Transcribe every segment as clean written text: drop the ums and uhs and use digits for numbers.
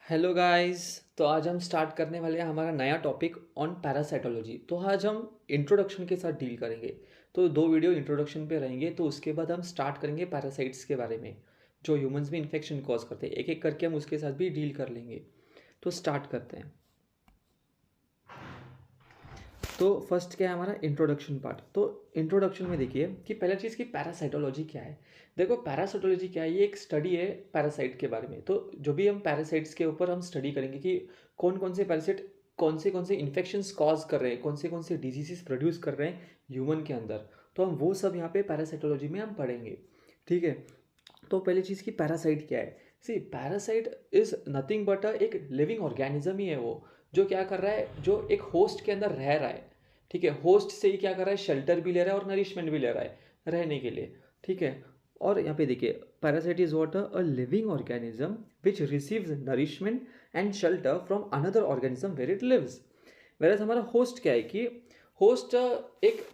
Hello guys. तो आज हम स्टार्ट करने वाले हैं हमारा नया टॉपिक ऑन पैरासाइटोलॉजी। तो आज हम इंट्रोडक्शन के साथ डील करेंगे। तो दो वीडियो इंट्रोडक्शन पे रहेंगे, तो उसके बाद हम स्टार्ट करेंगे पैरासाइट्स के बारे में जो ह्यूमंस में इन्फेक्शन कॉज करते हैं। एक एक करके हम उसके साथ भी डील कर लेंगे। तो स्टार्ट करते हैं। तो फर्स्ट क्या है हमारा इंट्रोडक्शन पार्ट। तो इंट्रोडक्शन में देखिए कि पहला चीज़ की पैरासाइटोलॉजी क्या है। देखो पैरासाइटोलॉजी क्या है, ये एक स्टडी है पैरासाइट के बारे में। तो जो भी हम पैरासाइट्स के ऊपर हम स्टडी करेंगे कि कौन से पैरासाइट कौन से इन्फेक्शंस कॉज कर रहे हैं, कौन से डिजीजेस प्रोड्यूस कर रहे हैं ह्यूमन के अंदर। तो हम वो सब यहाँ पे पैरासाइटोलॉजी में हम पढ़ेंगे। ठीक है। तो पहली चीज़ की पैरासाइट क्या है। सी पैरासाइट इज नथिंग बट एक लिविंग ऑर्गेनिज्म ही है वो, जो क्या कर रहा है, जो एक होस्ट के अंदर रह रहा है। ठीक है। होस्ट से ही क्या कर रहा है, शेल्टर भी ले रहा है और नरिशमेंट भी ले रहा है रहने के लिए। ठीक है। और यहाँ पे देखिए parasite is what a living organism which receives nourishment and shelter from another organism where it lives. Whereas हमारा होस्ट क्या है कि होस्ट एक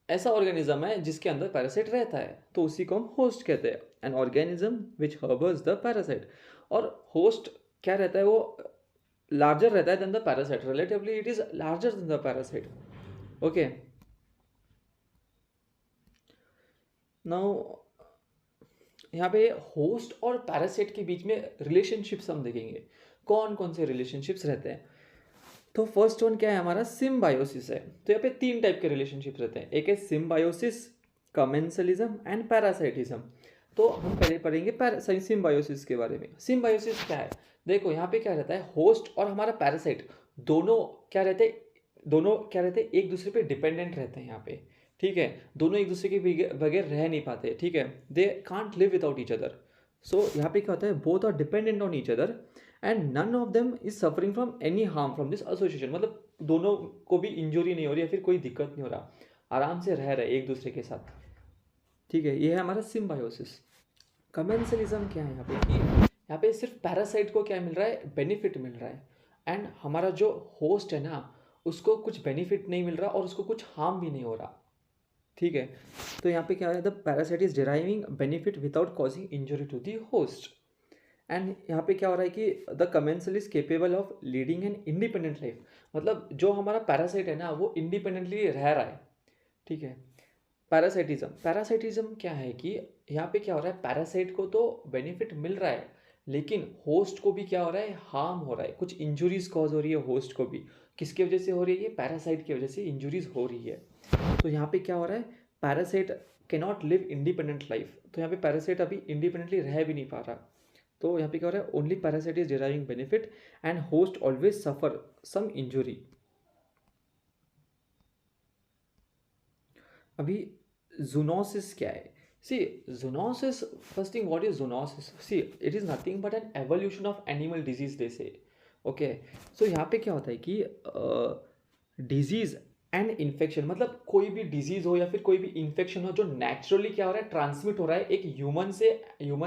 ऐसा ऑर्गेनिज्म है जिसके अंदर पैरासाइट रहता है, तो उसी को हम होस्ट कहते हैं। An organism which harbours the parasite. और होस्ट क्या रहता है, वो लार्जर रहता है than the parasite. Relatively it is larger than the parasite. Okay. Now यहाँ पे होस्ट और पैरासाइट के बीच में रिलेशनशिप्स हम देखेंगे, कौन कौन से रिलेशनशिप्स रहते हैं। तो फर्स्ट वन क्या है हमारा, सिम्बायोसिस है। तो यहाँ पे तीन टाइप के रिलेशनशिप रहते हैं, एक है सिम्बायोसिस, कमेंसलिज्म एंड पैरासाइटिज्म। तो हम पहले पढ़ेंगे सिम्बायोसिस के बारे में। सिम्बायोसिस क्या है, देखो यहाँ पे क्या रहता है, होस्ट और हमारा पैरासाइट दोनों क्या रहते हैं, एक दूसरे पे डिपेंडेंट रहते हैं यहाँ पे। ठीक है। दोनों एक दूसरे के बगैर रह नहीं पाते। ठीक है। They can't live without each other. So यहाँ पे क्या होता है, both are dependent on each other and none of them is suffering from any harm from this association. मतलब दोनों को भी इंजरी नहीं हो रही या फिर कोई दिक्कत नहीं हो रहा, आराम से रह रहे एक दूसरे के साथ। ठीक है। ये है हमारा सिम्बायोसिस। कमेंसलिज्म क्या है यहाँ पे कि यहाँ पे सिर्फ पैरासाइट को क्या मिल रहा है, बेनिफिट मिल रहा है, एंड हमारा जो होस्ट है ना, उसको कुछ बेनिफिट नहीं मिल रहा और उसको कुछ हार्म भी नहीं हो रहा। ठीक है। तो यहाँ पे क्या है, the parasite is deriving benefit without causing injury to the host. And यहाँ पे क्या हो रहा है कि the commensal is capable of leading an independent life. मतलब जो हमारा पैरासाइट है ना, वो इंडिपेंडेंटली रह रहा है। ठीक है। पैरासाइटिज्म क्या है कि यहाँ पे क्या हो रहा है, पैरासाइट को तो बेनिफिट मिल रहा है, लेकिन होस्ट को भी क्या हो रहा है, हार्म हो रहा है, कुछ इंजुरीज कॉज हो रही है होस्ट को भी। किसकी वजह से हो रही है, ये पैरासाइट की वजह से इंजुरीज हो रही है। तो यहाँ पे क्या हो रहा है, parasite cannot live independent life. तो यहाँ पे पैरासाइट अभी इंडिपेंडेंटली रह भी नहीं पा रहा। तो यहाँ पे क्या हो रहा है, only parasite is deriving benefit and host always suffer some injury. अभी जूनोसिस क्या है, see zoonosis, first thing what is zoonosis, see it is nothing but an evolution of animal disease they say. Okay. सो यहाँ पे क्या होता है कि disease and infection, मतलब कोई भी डिजीज हो या फिर कोई भी इन्फेक्शन हो जो नेचुरली क्या हो रहा है, ट्रांसमिट हो रहा है एक ह्यूमन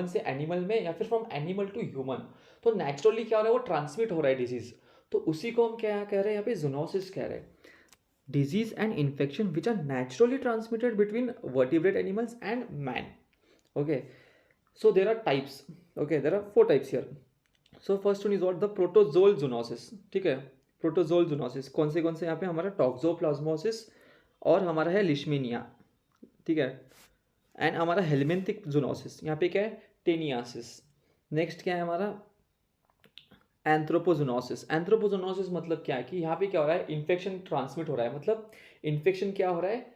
से एनिमल में या फिर फ्रॉम एनिमल टू ह्यूमन। तो नेचुरली क्या हो रहा है, वो ट्रांसमिट हो रहा है डिजीज। तो उसी को हम क्या कह रहे हैं यहाँ पे, जूनोसिस कह रहे हैं। Disease and infection which are naturally transmitted between vertebrate animals and man. Okay. So there are types. Okay, there are four types here. So first one is what, the protozoal zoonosis. ठीक है। Protozoal zoonosis कौन से यहाँ पे हमारा toxoplasmosis और हमारा है लिश्मीनिया। ठीक है। एंड हमारा हेलमिंथिक जूनोसिस, यहाँ पे क्या है, टेनियासिस। नेक्स्ट क्या है हमारा, एंथ्रोपोजोनोसिस। एंथ्रोपोजोनोसिस मतलब क्या है कि यहाँ पे क्या हो रहा है, इन्फेक्शन ट्रांसमिट हो रहा है। मतलब इन्फेक्शन क्या हो रहा है,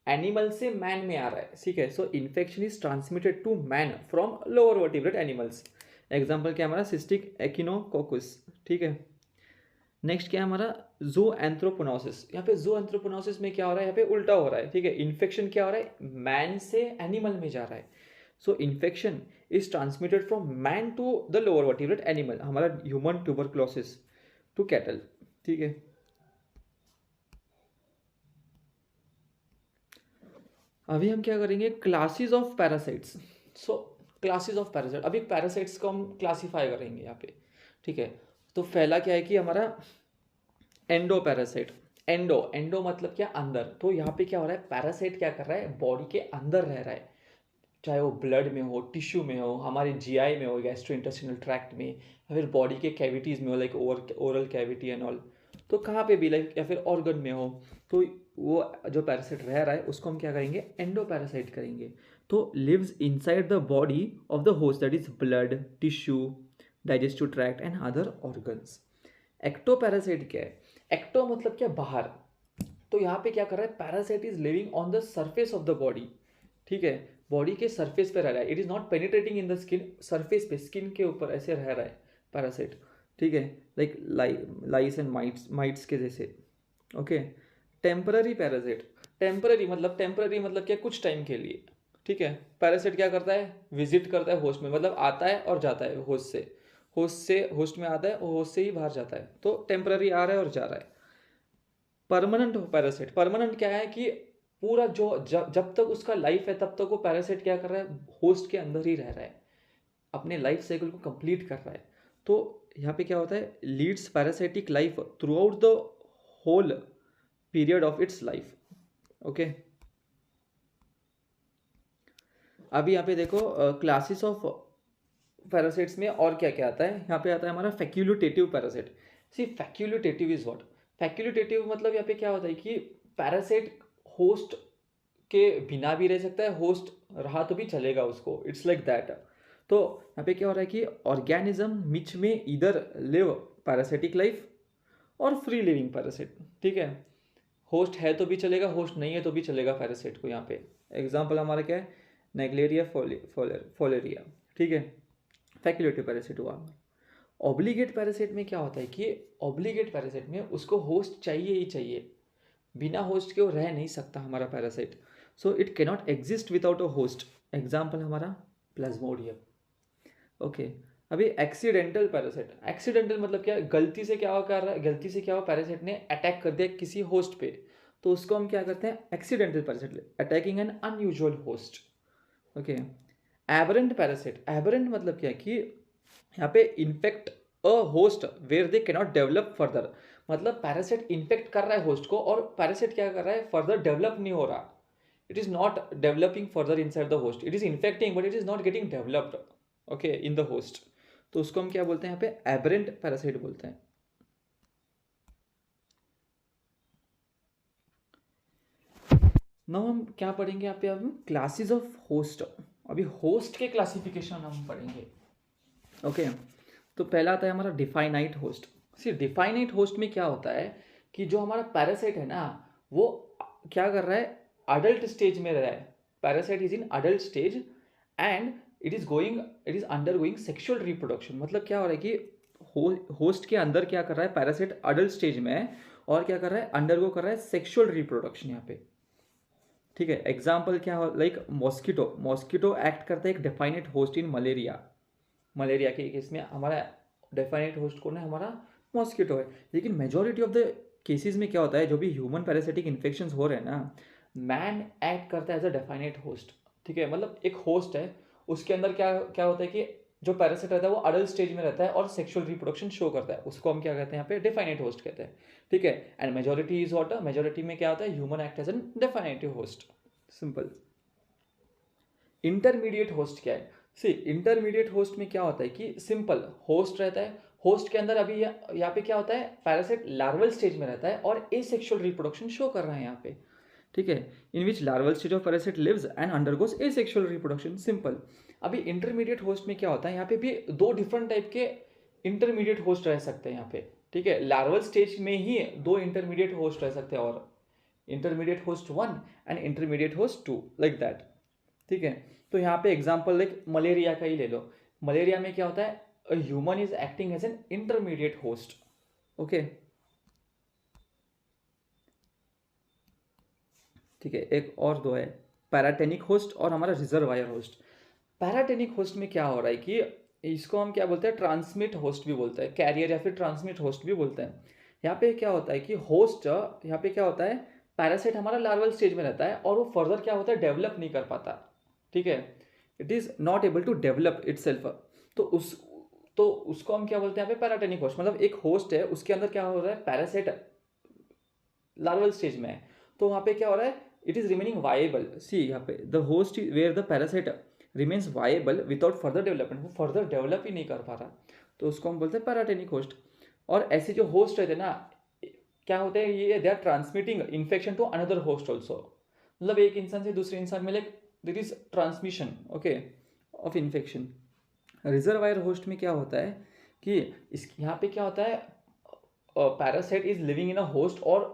एनिमल से मैन में आ रहा है। ठीक है। So infection is transmitted to man from lower vertebrate animals. Example क्या है हमारा, सिस्टिक एकिनोकोकस। ठीक है। नेक्स्ट क्या है हमारा, जू एंथ्रोपोनोसिस। यहाँ पे जू एंथ्रोपोनोसिस में क्या हो रहा है, यहाँ पे उल्टा हो रहा है। ठीक है। इन्फेक्शन क्या हो रहा है, मैन से एनिमल में जा रहा है। So infection is transmitted from man to the lower vertebrate animal, हमारा ह्यूमन ट्यूबरक्लोसिस टू कैटल। ठीक है। अभी हम क्या करेंगे, classes of parasites. So classes of parasite, अभी पैरासाइट्स को हम क्लासीफाई करेंगे यहाँ पे। ठीक है। तो पहला क्या है कि हमारा एंडो पैरासाइट। एंडो मतलब क्या, अंदर। तो यहाँ पे क्या हो रहा है, पैरासाइट क्या कर रहा है, बॉडी के अंदर रह रहा है। चाहे वो ब्लड में हो, टिश्यू में हो, हमारे जीआई में हो, गैस्ट्रो इंटेस्टिनल ट्रैक्ट में, या फिर बॉडी के कैविटीज़ में हो, like oral cavity and all, तो कहाँ पे भी, लाइक, या फिर ऑर्गन में हो, तो वो जो पैरासाइट रह रहा है उसको हम क्या करेंगे, एंडो पैरासाइट करेंगे। तो lives inside the body of the host, that is blood, tissue, digestive tract and other organs. Ectoparasite क्या है? एक्टो मतलब क्या, बाहर। तो यहाँ पे क्या कर रहा है, parasite is living on the surface of the body, ठीक है, बॉडी के सरफेस पे रह रहा है। It is not penetrating in the skin, surface पे, स्किन के ऊपर ऐसे रह रहा है पैरासाइट, ठीक है, लाइक लाइस एंड माइट्स के जैसे। ओके। टेम्पररी पैरासाइट, टेम्पररी मतलब क्या, कुछ टाइम के लिए, ठीक है। पैरासाइट क्या करता है, विजिट करता है होस्ट में, मतलब आता है और जाता है होस्ट में आता है और होस्ट से ही बाहर जाता है, तो टेम्पररी आ रहा है और जा रहा है। परमानेंट पैरासाइट, परमानेंट क्या है कि पूरा जो जब तक उसका लाइफ है तब तक वो पैरासाइट क्या कर रहा है, होस्ट के अंदर ही रह रहा है, अपने लाइफ साइकिल को कंप्लीट कर रहा है। तो यहाँ पे क्या होता है, leads parasitic life throughout the whole period of its life. Okay. अभी यहाँ पे देखो क्लासेस ऑफ पैरासाइट्स में और क्या क्या आता है। यहाँ पे आता है हमारा फैक्यूलिटेटिव पैरासाइट। सी फैक्यूलिटेटिव इज व्हाट, फैक्यूलिटेटिव मतलब यहाँ पे क्या होता है कि पैरासाइट होस्ट के बिना भी रह सकता है, होस्ट रहा तो भी चलेगा उसको, इट्स लाइक दैट। तो यहाँ पे क्या हो रहा है कि ऑर्गेनिज्म विच में इधर लिव पैरासाइटिक लाइफ और फ्री लिविंग पैरासाइट, ठीक है, होस्ट है तो भी चलेगा, होस्ट नहीं है तो भी चलेगा पैरासाइट को। यहाँ पे एग्जाम्पल हमारा क्या है, नेग्लेरिया फोलेरिया, ठीक है, फैक्यूलेटिव पैरासाइट हुआ। ऑब्लिगेट पैरासाइट में क्या होता है कि ऑब्लिगेट पैरासाइट में उसको होस्ट चाहिए ही चाहिए, बिना होस्ट के वो रह नहीं सकता हमारा parasite, so it cannot exist without a host. Example हमारा प्लाज्मोडियम। ओके। अभी एक्सीडेंटल पैरासाइट, एक्सीडेंटल मतलब क्या, गलती से क्या कर रहा है, गलती से क्या हुआ, पैरासाइट ने अटैक कर दिया किसी होस्ट पे, तो उसको हम क्या करते हैं, accidental parasite, attacking an unusual host. Okay. Aberrant parasite, aberrant मतलब क्या है कि यहाँ पे infect a host where they cannot develop further, मतलब पैरासाइट इन्फेक्ट कर रहा है होस्ट को और पैरासाइट क्या कर रहा है, फर्दर डेवलप नहीं हो रहा, it is not developing further inside the host, it is infecting but it is not getting developed, okay, in the host. तो उसको हम क्या बोलते हैं, यहाँ पे एबरेंट पैरासाइट बोलते हैं। नाउ हम क्या पढ़ेंगे यहाँ पे, हम क्लासेस ऑफ होस्ट, अभी होस्ट के क्लासिफिकेशन हम पढ़ेंगे। ओके। तो पहला आता है हमारा डिफाइनाइट होस्ट। सी डिफाइनाइट होस्ट में क्या होता है कि जो हमारा पैरासाइट है ना, वो क्या कर रहा है, अडल्ट स्टेज में रह रहा है, parasite is in adult stage and it is undergoing sexual reproduction. मतलब क्या हो रहा है कि होस्ट के अंदर क्या कर रहा है, पैरासाइट अडल्ट स्टेज में है और क्या कर रहा है, अंडरगो कर रहा है सेक्सुअल रिप्रोडक्शन यहाँ पे, ठीक है। एग्जाम्पल क्या हो, लाइक मॉस्किटो, मॉस्किटो एक्ट करता है एक डेफाइनेट होस्ट इन मलेरिया, मलेरिया के केस में हमारा डेफाइनेट होस्ट कौन है, हमारा मॉस्किटो है। लेकिन मेजॉरिटी ऑफ द केसेस में क्या होता है, जो भी ह्यूमन पैरासिटिक इन्फेक्शंस हो रहे हैं ना, मैन एक्ट करता है एज अ डेफाइनेट होस्ट, ठीक है, मतलब एक होस्ट है, उसके अंदर क्या क्या होता है कि जो पैरासिट रहता है वो अडल्ट स्टेज में रहता है और सेक्सुअल रिप्रोडक्शन शो करता है, उसको हम क्या कहते हैं यहाँ पे, डेफाइनेट होस्ट कहते हैं, ठीक है। And majority is what, majority में क्या होता है, human act as an definitive host, simple. Intermediate host क्या है, सी इंटरमीडिएट होस्ट में क्या होता है कि सिंपल होस्ट रहता है, होस्ट के अंदर अभी यहाँ पे क्या होता है, पैरासाइट लार्वल स्टेज में रहता है और एसेक्सुअल रिप्रोडक्शन शो कर रहा है यहाँ पे, ठीक है, in which larval stage of parasite lives and undergoes asexual reproduction, simple. अभी इंटरमीडिएट होस्ट में क्या होता है, यहाँ पे भी दो डिफरेंट टाइप के इंटरमीडिएट होस्ट रह सकते हैं यहाँ पे, ठीक है, लार्वल स्टेज में ही दो इंटरमीडिएट होस्ट रह सकते हैं, और intermediate host 1 and intermediate host 2, like that, ठीक है। तो यहाँ पे एग्जांपल लाइक मलेरिया का ही ले लो, मलेरिया में क्या होता है, a human is acting as an intermediate host, okay, ठीक है। एक और दो है, पैराटेनिक होस्ट और हमारा रिजर्वायर होस्ट। पैराटेनिक होस्ट में क्या हो रहा है कि इसको हम क्या बोलते हैं, ट्रांसमिट होस्ट भी बोलते हैं, कैरियर या फिर ट्रांसमिट होस्ट भी बोलते हैं। यहाँ पे क्या होता है कि होस्ट, यहाँ पे क्या होता है, पैरासाइट हमारा लार्वल स्टेज में रहता है और वो फर्दर क्या होता है, डेवलप नहीं कर पाता, ठीक है, it is not able to develop itself. तो उसको हम क्या बोलते हैं यहाँ पे, पैराटेनिक होस्ट, मतलब एक होस्ट है उसके अंदर क्या हो रहा है, पैरासाइट लार्वल स्टेज में है, तो वहाँ पे क्या हो रहा है, it is remaining viable. See यहाँ पे the host where the parasite remains viable without further development, वो फर्दर डेवलप ही नहीं कर पा रहा, तो उसको हम बोलते हैं पैराटेनिक होस्ट। और ऐसे जो होस्ट रहते हैं ना, क्या होते हैं, ये they are transmitting infection to another host also. मतलब एक इंसान से दूसरे इंसान में like there is transmission, okay, of infection. Reservoir host में क्या होता है कि इस यहाँ पे क्या होता है, parasite is living in a host और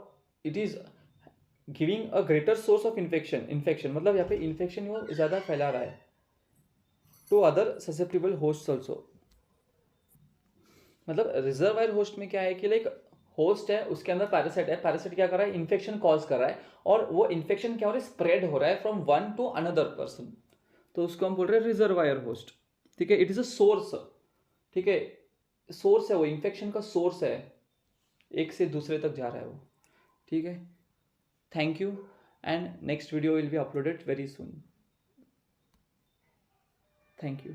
it is giving a greater source of infection मतलब यहाँ पे इन्फेक्शन वो ज़्यादा फैला रहा है to other susceptible host also. मतलब रिजर्वायर होस्ट में क्या है कि लाइक होस्ट है, उसके अंदर पैरासाइट है, पैरासाइट क्या कर रहा है, इन्फेक्शन कॉज कर रहा है, और वो इन्फेक्शन क्या हो रहा है, स्प्रेड हो रहा है from one two another person, तो उसको हम बोल रहे हैं रिजर्वायर होस्ट। ठीक है, इट इज अ सोर्स। ठीक है, सोर्स है, वो इन्फेक्शन का सोर्स है, एक से दूसरे तक जा रहा है वो। ठीक है, thank you, and next video will be uploaded very soon. Thank you.